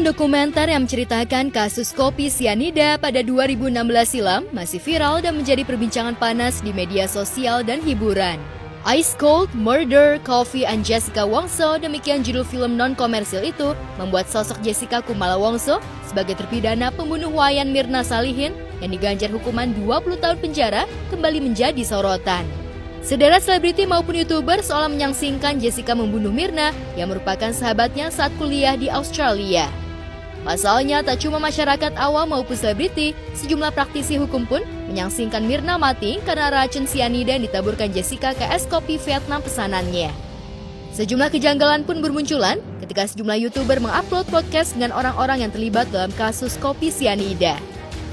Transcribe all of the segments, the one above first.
Film dokumenter yang menceritakan kasus kopi sianida pada 2016 silam masih viral dan menjadi perbincangan panas di media sosial dan hiburan. Ice Cold Murder Coffee and Jessica Wongso, demikian judul film non-komersil itu, membuat sosok Jessica Kumala Wongso sebagai terpidana pembunuh Wayan Mirna Salihin yang diganjar hukuman 20 tahun penjara kembali menjadi sorotan. Sederet selebriti maupun YouTuber seolah menyangsingkan Jessica membunuh Mirna yang merupakan sahabatnya saat kuliah di Australia. Pasalnya, tak cuma masyarakat awam maupun selebriti, sejumlah praktisi hukum pun menyangsingkan Mirna mati karena racun sianida yang ditaburkan Jessica ke es kopi Vietnam pesanannya. Sejumlah kejanggalan pun bermunculan ketika sejumlah YouTuber mengupload podcast dengan orang-orang yang terlibat dalam kasus kopi sianida.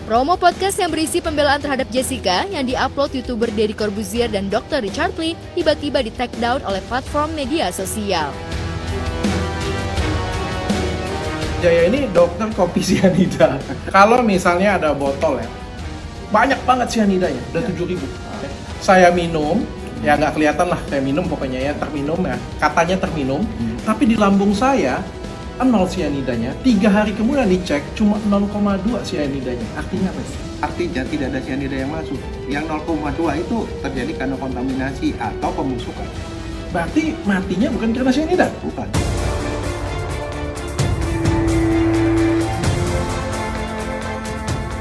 Promo podcast yang berisi pembelaan terhadap Jessica yang diupload YouTuber Deddy Corbuzier dan Dr. Richard Lee tiba-tiba di-take down oleh platform media sosial. Jaya ini dokter kopi sianida. Kalau misalnya ada botol ya, banyak banget sianidanya, udah 7.000. Saya minum, ya nggak kelihatan lah saya minum pokoknya ya, terminum ya, katanya terminum, tapi di lambung saya 0 sianidanya, 3 hari kemudian dicek cuma 0,2 sianidanya. Artinya apa sih? Artinya tidak ada sianida yang masuk. Yang 0,2 itu terjadi karena kontaminasi atau pembusukan. Berarti matinya bukan karena sianida? Bukan.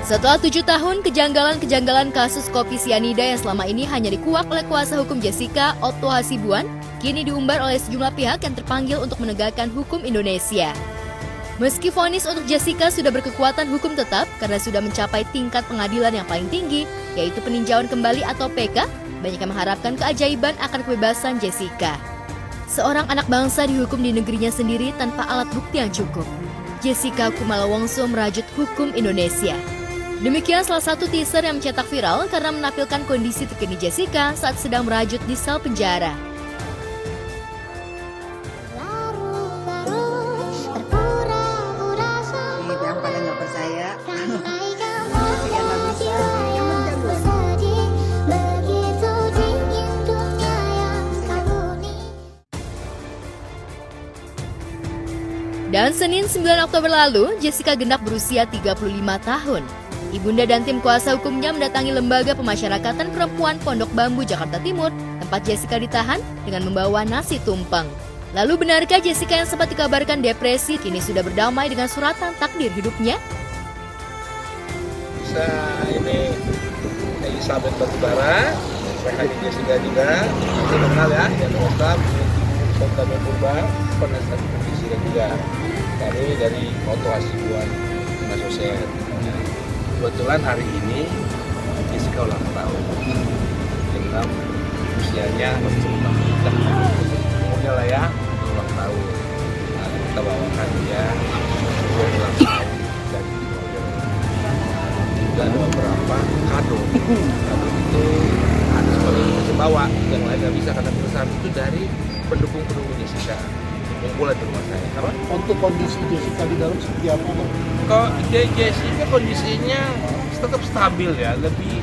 Setelah 7 tahun kejanggalan-kejanggalan kasus kopi sianida yang selama ini hanya dikuak oleh kuasa hukum Jessica, Otto Hasibuan, kini diumbar oleh sejumlah pihak yang terpanggil untuk menegakkan hukum Indonesia. Meski vonis untuk Jessica sudah berkekuatan hukum tetap karena sudah mencapai tingkat pengadilan yang paling tinggi, yaitu peninjauan kembali atau PK, banyak yang mengharapkan keajaiban akan kebebasan Jessica. Seorang anak bangsa dihukum di negerinya sendiri tanpa alat bukti yang cukup. Jessica Kumala Wongso merajut hukum Indonesia. Demikian salah satu teaser yang mencetak viral karena menampilkan kondisi terkini Jessica saat sedang merajut di sel penjara. Dan Senin 9 Oktober lalu, Jessica genap berusia 35 tahun. Ibunda dan tim kuasa hukumnya mendatangi Lembaga Pemasyarakatan Perempuan Pondok Bambu, Jakarta Timur, tempat Jessica ditahan dengan membawa nasi tumpeng. Lalu benarkah Jessica yang sempat dikabarkan depresi kini sudah berdamai dengan suratan takdir hidupnya? Ini Elizabeth Batubara, saya Jessica juga, ini kenal ya, yang lengkap, Sultan Purba, penasihat komisi juga. Kami dari Otto Hasibuan Associate. Kebetulan hari ini Jessica ulang tahun. Kita usianya umurnya lah ya, ulang tahun. Nah, kita bawakan dia ulang tahun dan beberapa kado. Kado itu ada sebagai yang bawa, yang lain nggak bisa karena perusahaan itu dari pendukung-pendukung Jessica. Kumpulan di rumah saya. Apa? Untuk kondisi Jessica di dalam seperti apa? Kalau Jessica kondisinya tetap stabil ya,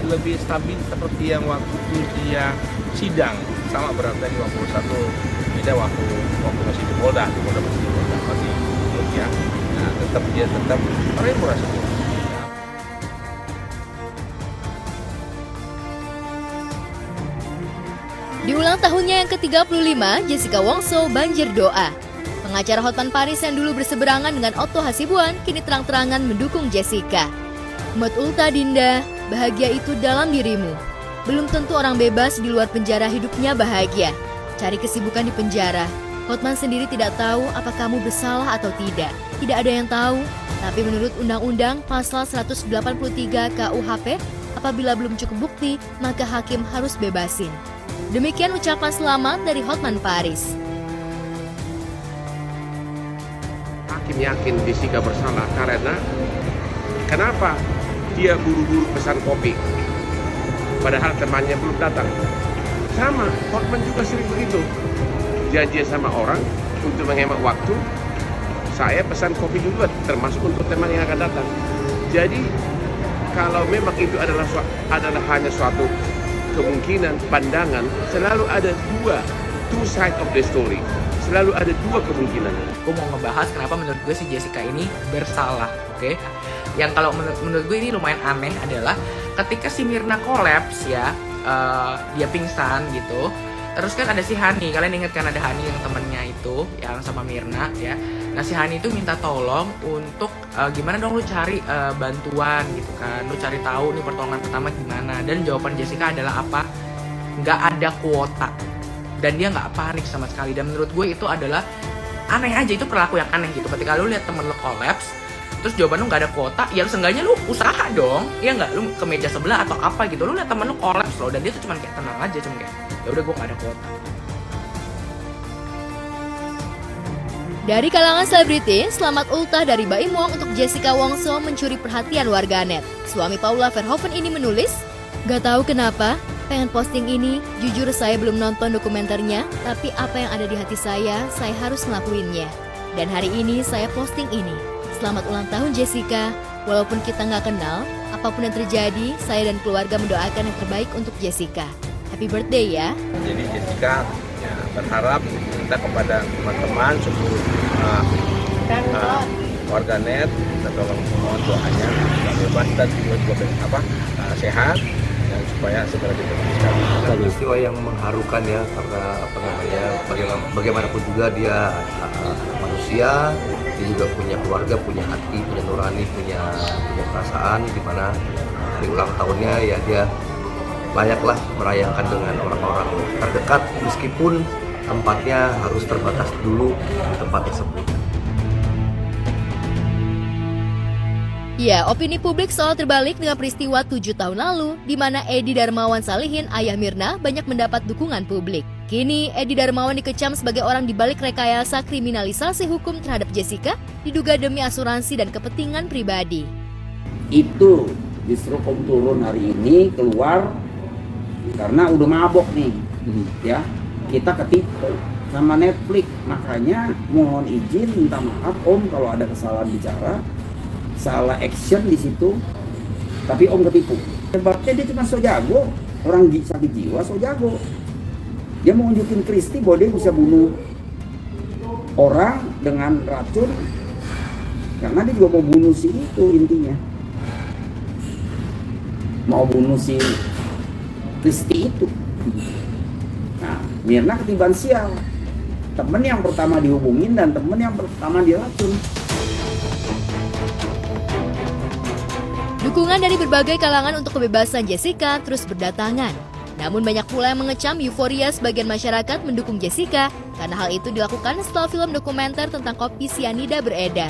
lebih stabil seperti yang waktu dia sidang, sama beratnya 51, beda waktu masih di Polda masih ya. Nah, dia tetap orang yang merasa Di ulang tahunnya yang ke-35, Jessica Wongso banjir doa. Pengacara Hotman Paris yang dulu berseberangan dengan Otto Hasibuan kini terang-terangan mendukung Jessica. Umat Ulta Dinda, bahagia itu dalam dirimu. Belum tentu orang bebas di luar penjara hidupnya bahagia. Cari kesibukan di penjara. Hotman sendiri tidak tahu apa kamu bersalah atau tidak. Tidak ada yang tahu. Tapi menurut Undang-Undang Pasal 183 KUHP, apabila belum cukup bukti, maka hakim harus bebasin. Demikian ucapan selamat dari Hotman Paris. Hakim yakin Jessica bersalah karena kenapa dia buru-buru pesan kopi padahal temannya belum datang. Sama, Hotman juga sering begitu. Janji sama orang untuk menghemat waktu, saya pesan kopi juga termasuk untuk teman yang akan datang. Jadi kalau memang itu adalah hanya suatu kemungkinan pandangan, selalu ada two side of the story. selalu ada dua kemungkinan. Gue mau ngebahas kenapa menurut gue si Jessica ini bersalah, oke? Yang kalau menurut gue ini lumayan aneh adalah ketika si Myrna kolaps ya, dia pingsan gitu. Terus kan ada si Hani, kalian ingat kan ada Hani yang temennya itu, yang sama Myrna ya. Nah si Hani itu minta tolong untuk gimana dong lu cari bantuan gitu kan, lu cari tahu nih pertolongan pertama gimana. Dan jawaban Jessica adalah apa? Nggak ada kuota. Dan dia nggak panik sama sekali. Dan menurut gue itu adalah aneh aja, itu perilaku yang aneh gitu. Ketika lu lihat temen lu kolaps, terus jawaban lu nggak ada kuota, ya seenggaknya lu usaha dong, ya nggak, lu ke meja sebelah atau apa gitu. Lu lihat temen lu kolaps loh, dan dia tuh cuma kayak tenang aja, cuma kayak ya udah gue nggak ada kuota. Dari kalangan selebriti, selamat ultah dari Baim Wong untuk Jessica Wongso mencuri perhatian warganet. Suami Paula Verhoeven ini menulis, "Gak tahu kenapa, pengen posting ini, jujur saya belum nonton dokumenternya, tapi apa yang ada di hati saya harus ngelakuinnya. Dan hari ini saya posting ini. Selamat ulang tahun Jessica, walaupun kita nggak kenal, apapun yang terjadi, saya dan keluarga mendoakan yang terbaik untuk Jessica. Happy birthday ya." Jadi Jessica ya, berharap minta kepada teman-teman seluruh warganet, kita tolong mohon doanya supaya bebas dan juga sehat, dan supaya segera dibebaskan. Peristiwa yang mengharukan ya, karena bagaimanapun juga dia manusia, dia juga punya keluarga, punya hati, punya nurani, punya perasaan, di mana hari ulang tahunnya ya dia layaklah merayakan dengan orang-orang terdekat, meskipun tempatnya harus terbatas dulu di tempat tersebut. Ya, opini publik soal terbalik dengan peristiwa 7 tahun lalu, di mana Edi Darmawan Salihin, ayah Myrna, banyak mendapat dukungan publik. Kini, Edi Darmawan dikecam sebagai orang dibalik rekayasa kriminalisasi hukum terhadap Jessica, diduga demi asuransi dan kepentingan pribadi. Itu justru Om turun hari ini keluar karena udah mabok nih, ya. Kita ketipu sama Netflix, makanya mohon izin minta maaf Om kalau ada kesalahan bicara, salah action di situ, tapi Om ketipu. Sebabnya dia cuma so jago, orang sakit jiwa so jago. Dia mau nunjukin Kristi bahwa dia bisa bunuh orang dengan racun, karena dia juga mau bunuh si itu intinya, mau bunuh si Kristi itu. Nah, Myrna ketiban sial, temen yang pertama dihubungin dan temen yang pertama diracun. Dukungan dari berbagai kalangan untuk kebebasan Jessica terus berdatangan. Namun banyak pula yang mengecam euforia sebagian masyarakat mendukung Jessica karena hal itu dilakukan setelah film dokumenter tentang kopi sianida beredar.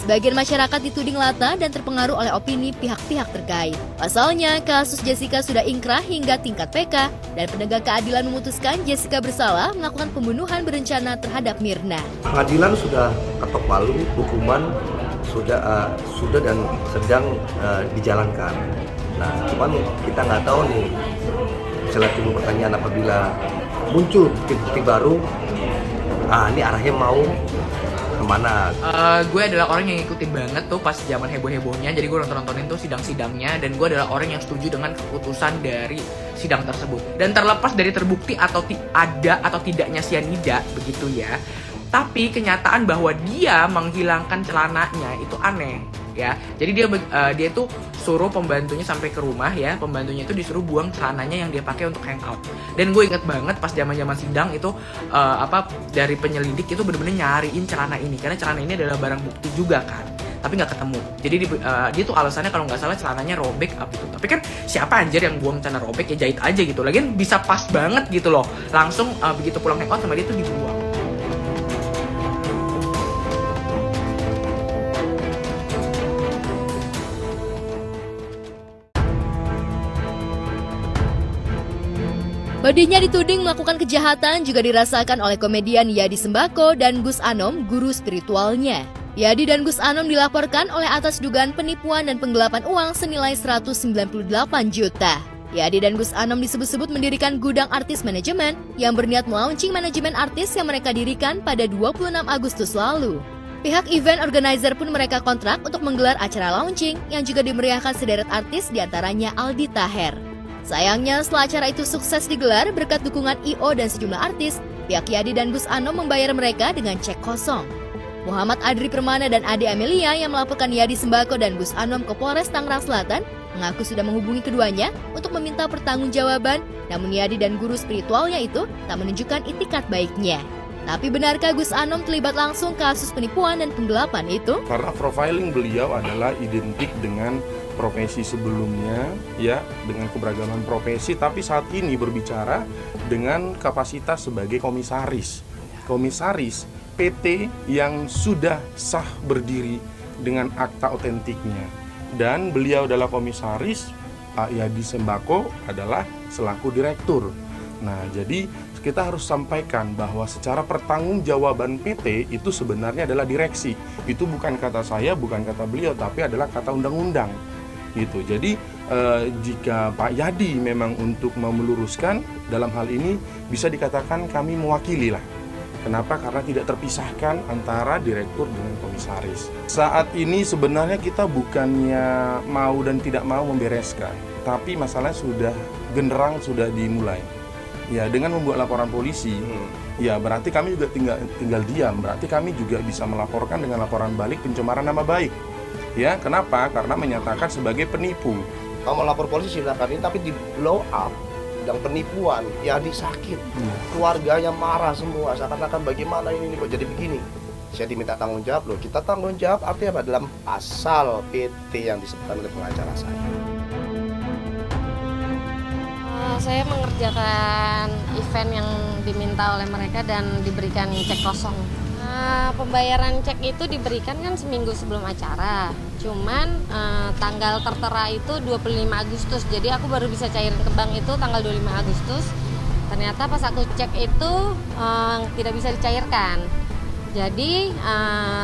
Sebagian masyarakat dituding lata dan terpengaruh oleh opini pihak-pihak terkait. Pasalnya, kasus Jessica sudah ingkrah hingga tingkat PK dan penegak keadilan memutuskan Jessica bersalah melakukan pembunuhan berencana terhadap Myrna. Pengadilan sudah ketok palu, hukuman sudah dan sedang dijalankan. Nah, cuman kita nggak tahu nih, misalnya timbul pertanyaan apabila muncul bukti-bukti baru, ini arahnya mau kemana? Gue adalah orang yang ngikutin banget tuh pas zaman heboh-hebohnya, jadi gue nontonin tuh sidang-sidangnya, dan gue adalah orang yang setuju dengan keputusan dari sidang tersebut. Dan terlepas dari terbukti atau ada atau tidaknya sianida begitu ya, tapi kenyataan bahwa dia menghilangkan celananya itu aneh ya. Jadi dia tuh suruh pembantunya sampai ke rumah ya, pembantunya itu disuruh buang celananya yang dia pakai untuk hangout. Dan gue inget banget pas zaman-zaman sidang itu dari penyelidik itu bener-bener nyariin celana ini, karena celana ini adalah barang bukti juga kan, tapi nggak ketemu. Jadi dia tuh alasannya kalau nggak salah celananya robek apa itu. Tapi kan siapa anjir yang buang celana robek, ya jahit aja gitu. Lagian bisa pas banget gitu loh, langsung begitu pulang hangout sama dia tuh dibuang. Bodinya dituding melakukan kejahatan juga dirasakan oleh komedian Yadi Sembako dan Gus Anom, guru spiritualnya. Yadi dan Gus Anom dilaporkan oleh atas dugaan penipuan dan penggelapan uang senilai 198 juta. Yadi dan Gus Anom disebut-sebut mendirikan gudang artis manajemen yang berniat melaunching manajemen artis yang mereka dirikan pada 26 Agustus lalu. Pihak event organizer pun mereka kontrak untuk menggelar acara launching yang juga dimeriahkan sederet artis diantaranya Aldi Taher. Sayangnya setelah acara itu sukses digelar berkat dukungan I.O dan sejumlah artis, pihak Yadi dan Gus Anom membayar mereka dengan cek kosong. Muhammad Adri Permana dan Ade Amelia yang melaporkan Yadi Sembako dan Gus Anom ke Polres Tangerang Selatan mengaku sudah menghubungi keduanya untuk meminta pertanggungjawaban, namun Yadi dan guru spiritualnya itu tak menunjukkan itikat baiknya. Tapi benarkah Gus Anom terlibat langsung kasus penipuan dan penggelapan itu? Karena profiling beliau adalah identik dengan profesi sebelumnya, ya, dengan keberagaman profesi, tapi saat ini berbicara dengan kapasitas sebagai komisaris. Komisaris PT yang sudah sah berdiri dengan akta otentiknya. Dan beliau adalah komisaris, Pak Yadi Sembako adalah selaku direktur. Nah, jadi kita harus sampaikan bahwa secara pertanggungjawaban PT itu sebenarnya adalah direksi. Itu bukan kata saya, bukan kata beliau, tapi adalah kata undang-undang. Gitu. Jadi jika Pak Yadi memang untuk meluruskan dalam hal ini bisa dikatakan kami mewakili lah. Kenapa? Karena tidak terpisahkan antara direktur dengan komisaris. Saat ini sebenarnya kita bukannya mau dan tidak mau membereskan, tapi masalahnya sudah genderang, sudah dimulai. Ya, dengan membuat laporan polisi, ya berarti kami juga tinggal diam. Berarti kami juga bisa melaporkan dengan laporan balik pencemaran nama baik. Ya, kenapa? Karena menyatakan sebagai penipu. Kamu lapor polisi silakan, tapi di blow up dan penipuan, ya disakit, keluarganya marah semua, seakan-akan bagaimana ini kok jadi begini. Saya diminta tanggung jawab loh, kita tanggung jawab artinya apa? Dalam pasal PT yang disebutkan oleh pengacara saya. Saya mengerjakan event yang diminta oleh mereka dan diberikan cek kosong. Pembayaran cek itu diberikan kan seminggu sebelum acara. Cuman tanggal tertera itu 25 Agustus. Jadi aku baru bisa cairin ke bank itu tanggal 25 Agustus. Ternyata pas aku cek itu tidak bisa dicairkan. Jadi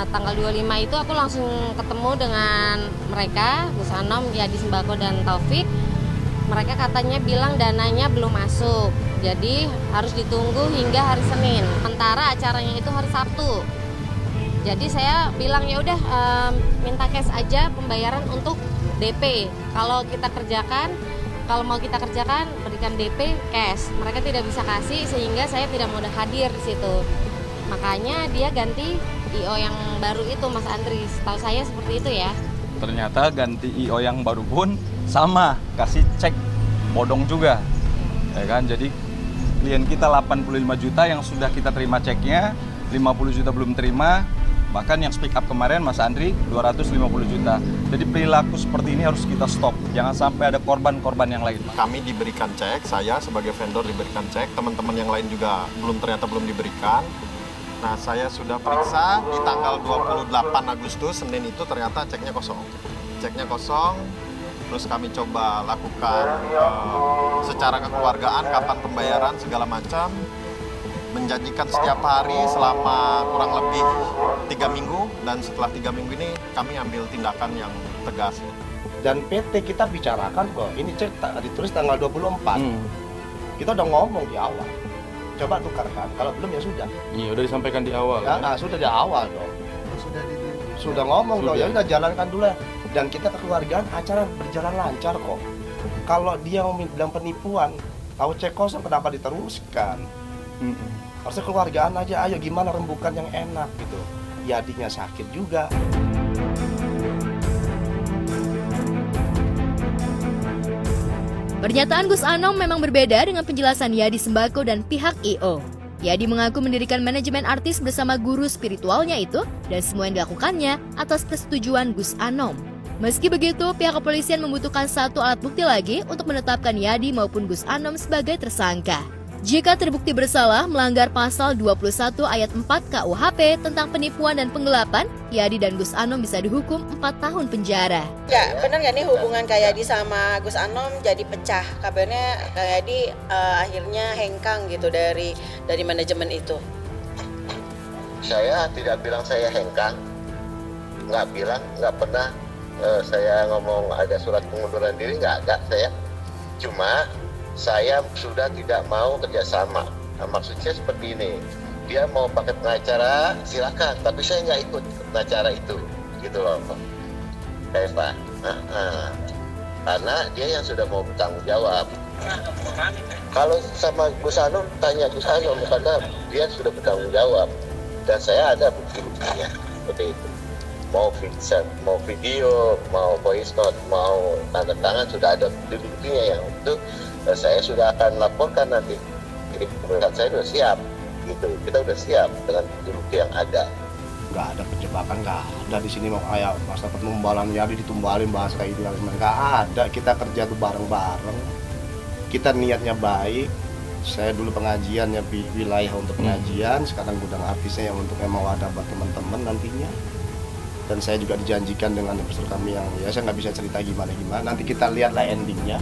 tanggal 25 itu aku langsung ketemu dengan mereka, Gus Anom, Yadi Sembako dan Taufik. Mereka katanya bilang dananya belum masuk, jadi harus ditunggu hingga hari Senin. Sementara acaranya itu hari Sabtu. Jadi saya bilang ya udah minta cash aja pembayaran untuk DP. Kalau mau kita kerjakan berikan DP cash. Mereka tidak bisa kasih sehingga saya tidak mau hadir di situ. Makanya dia ganti IO yang baru itu Mas Andri. Tahu saya seperti itu ya. Ternyata ganti IO yang baru pun sama, kasih cek bodong juga, ya kan? Jadi klien kita 85 juta yang sudah kita terima ceknya, 50 juta belum terima, bahkan yang speak up kemarin Mas Andri 250 juta. Jadi perilaku seperti ini harus kita stop, jangan sampai ada korban-korban yang lain. Kami diberikan cek, saya sebagai vendor diberikan cek, teman-teman yang lain juga ternyata belum diberikan. Nah, saya sudah periksa di tanggal 28 Agustus, Senin itu ternyata ceknya kosong. Ceknya kosong, terus kami coba lakukan secara kekeluargaan, kapan pembayaran, segala macam. Menjanjikan setiap hari selama kurang lebih 3 minggu, dan setelah 3 minggu ini kami ambil tindakan yang tegas. Dan PT kita bicarakan kok, ini cek ditulis tanggal 24. Kita udah ngomong di awal. Coba tukarkan, kalau belum ya sudah. Iya, udah disampaikan di awal. Ya, nah, sudah di awal dong. Sudah ngomong dong, ya udah jalankan dulu ya. Dan kita kekeluargaan acara berjalan lancar kok. Kalau dia mau bilang penipuan, tahu cek kosong kenapa diteruskan? Harusnya keluargaan aja, ayo gimana rembukan yang enak gitu. Yadinya sakit juga. Pernyataan Gus Anom memang berbeda dengan penjelasan Yadi Sembako dan pihak IO. Yadi mengaku mendirikan manajemen artis bersama guru spiritualnya itu dan semua yang dilakukannya atas persetujuan Gus Anom. Meski begitu, pihak kepolisian membutuhkan satu alat bukti lagi untuk menetapkan Yadi maupun Gus Anom sebagai tersangka. Jika terbukti bersalah melanggar pasal 21 ayat 4 KUHP tentang penipuan dan penggelapan, Yadi dan Gus Anom bisa dihukum 4 tahun penjara. Ya, benar nggak nih hubungan Kak Yadi sama Gus Anom jadi pecah? Kabarnya Kak Yadi akhirnya hengkang gitu dari manajemen itu. Saya tidak bilang saya hengkang, nggak pernah saya ngomong ada surat pengunduran diri, nggak ada saya. Cuma saya sudah tidak mau kerjasama. Nah, maksudnya seperti ini, dia mau pakai pengacara silakan, tapi saya nggak ikut pengacara itu, gitu loh, Eva. Karena dia yang sudah mau bertanggung jawab. Kalau sama Gus Anom, tanya Gus Anom karena dia sudah bertanggung jawab dan saya ada bukti-buktinya seperti itu. Mau video, mau voice note, mau tanda tangan sudah ada bukti-buktinya yang itu saya sudah akan laporkan nanti. Jadi pemerintah saya sudah siap, gitu. Kita sudah siap dengan bukti-bukti yang ada. Nggak ada penjebakan, nggak ada di sini mau kayak masa penumbalan jadi ditumbalin bahasa kayak itu nggak ada. Kita kerja tuh bareng-bareng, kita niatnya baik. Saya dulu pengajiannya wilayah untuk pengajian, sekarang gudang artisnya yang untuk emang wadah buat teman-teman nantinya. Dan saya juga dijanjikan dengan investor kami yang ya saya nggak bisa cerita gimana nanti kita lihatlah endingnya.